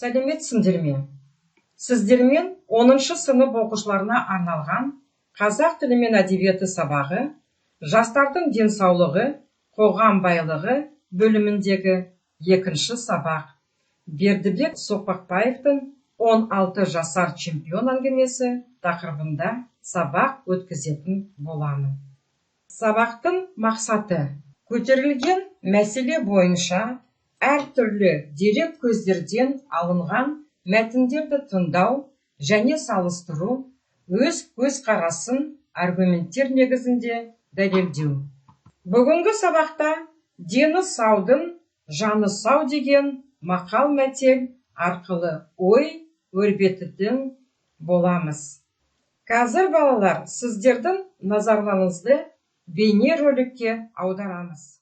Сәлеметсіңдер ме? Сіздермен 10-шы сынып оқушыларына арналған қазақ тілі мен әдебиеті сабағы, жастардың денсаулығы, қоғам байлығы бөліміндегі 2-ші сабақ. Бердібек Соқпақбаевтың 16 жасар чемпион әңгімесі тақырыбында сабақ өткізетін боламын. Сабақтың мақсаты: көтерілген мәселе бойынша әртүрлі дерек көздерден алынған мәтіндерді тыңдау және салыстыру, өз көзқарасын аргументтер негізінде дәлелдеу. Бүгінгі сабақта дені саудың жаны сау деген мақал-мәтел арқылы ой өрбітетін боламыз. Қазір балалар, сіздердің назарларыңызды бейне роликке аударамыз.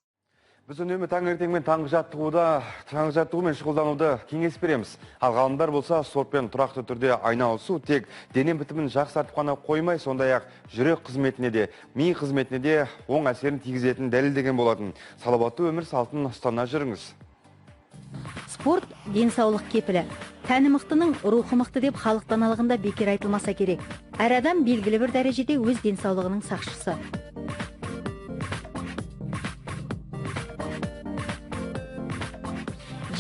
Біз үнемі таңертеңмен таңғы жаттығумен шұғылдануды кеңес береміз. Ал ғалымдар болса, спортпен тұрақты түрде айналысу тек дене бітімін жақсартып қана қоймай, сондай-ақ жүрек қызметіне де, ми қызметіне де оң әсерін тигізетін дәлелдеген болатын. Салауатты өмір салтын ұстана жүріңіз. Спорт денсаулық кепілі. Тәні мықтының рухы мықты деп халық даналығында бекер айтылмаса керек. Әр адам белгілі бір дәрежеде өз денсаулығының сақшысы.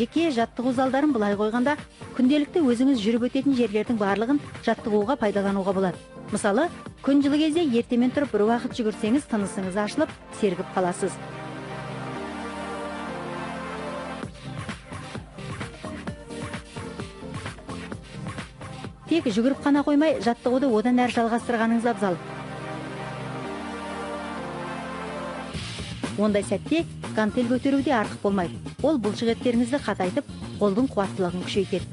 Жеке жаттығу залдарын былай қойғанда, күнделікті өзіңіз жүріп өтетін жерлердің барлығын жаттығуға пайдалануға болады. Мысалы, күн жылы кезде ертемен тұрып бір уақыт жүгірсеңіз, тынысыңыз ашылып, сергіп қаласыз. Тек жүгіріп қана қоймай, жаттығуды одан әрі жалғастырғаныңыз абзал. Ондай сәтте гантель көтеруде артық болмайды. Ол бұлшық еттеріңізді қатайтып, қолдың қуаттылығын күшейтеді.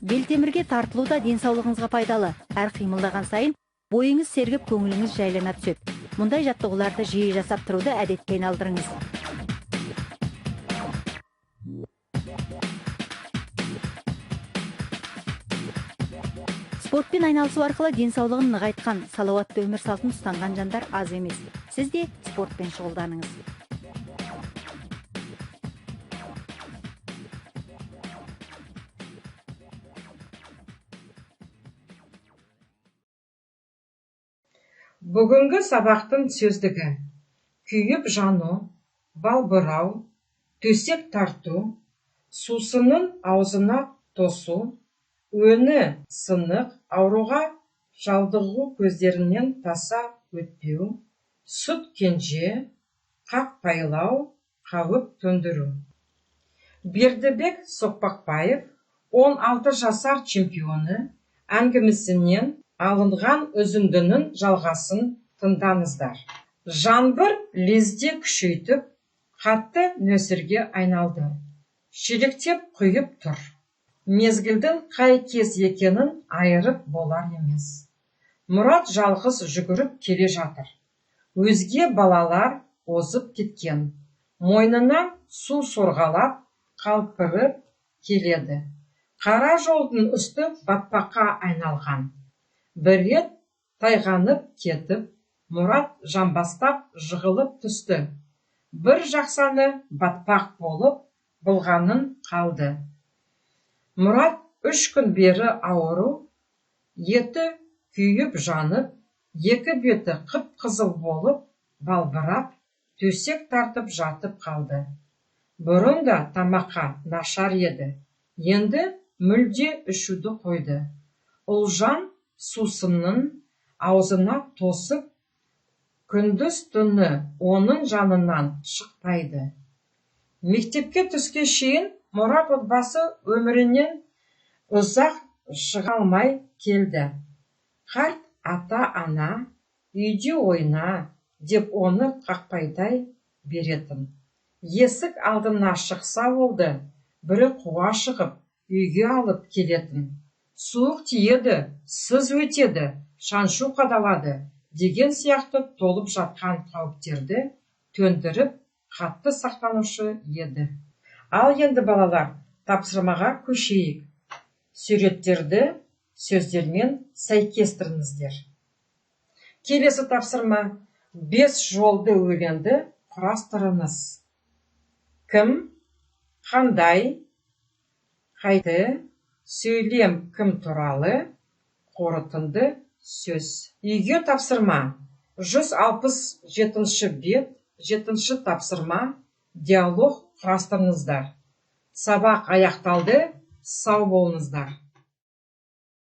Белтемірге тартылу да денсаулығыңызға пайдалы. Әр қимылдаған сайын бойыңыз сергіп, көңіліңіз жайлана түседі. Мұндай жаттығуларды жиі жасап тұруды әдетке айналдырыңыз. Спортпен айналысу арқылы денсаулығын нығайтқан, салауатты өмір салтын ұстанған жандар аз емес. Сіз де спортпен шұғылданыңыз. Бүгінгі сабақтың сөздігі: күйіп жану, балбырау, төсек тарту, сусынның аузына тосу, өні сынық, ауруға жалдығу, көздерінен таса өтпеу, сүт кенже, қақпайлау, қауіп төндіру. Бердібек Соқпақбаев 16 жасар чемпионы әңгімесінен алынған үзіндінің жалғасын тыңдаңыздар. Жаңбыр лезде күшейтіп, қатты нөсерге айналды. Шелектеп құйып тұр. Мезгілдің қай кез екенін айырып болар емес. Мұрат жалғыз жүгіріп келе жатыр. Өзге балалар озып кеткен. Мойнына су сорғалап, қалпырып келеді. Қара жолдың үсті батпаққа айналған. Бір рет тайғанып кетіп, Мұрат жамбастап жығылып түсті. Бір жақсаны батпақ болып, болғанын қалды. Мұрат 3 күн бері ауыру, еті күйіп жанып, екі беті қып-қызыл болып, балбырап, төсек тартып жатып қалды. Бұрын да тамаққа нашар еді. Енді мүлде ішуді қойды. Ұлжан сусынның аузына тосып, күндіз түні оның жанынан шықпайды. Мектепке түске шейін Мұрат отбасы өмірінен ұзақ шыға алмай келді. Қарт ата-ана үйде ойна деп оны қақпайдай беретін. Есік алдына шықса болды, бірі қуа шығып, үйге алып келетін. Суық тиеді, сыз өтеді, шаншу қадалады деген сияқты толып жатқан қауіптерді төндіріп, қатты сақтанушы еді. Ал енді балалар, тапсырмаға көшейік. Суреттерді сөздермен сәйкестіріңіздер. Келесі тапсырма. 5 жолды өлеңді құрастырыңыз. Кім, қандай, қайты, сөйлем кім туралы, қорытынды сөз. Үйге тапсырма. 167 бет, 7 тапсырма. Диалог құрастырыңыздар. Сабақ аяқталды. Сау болыңыздар.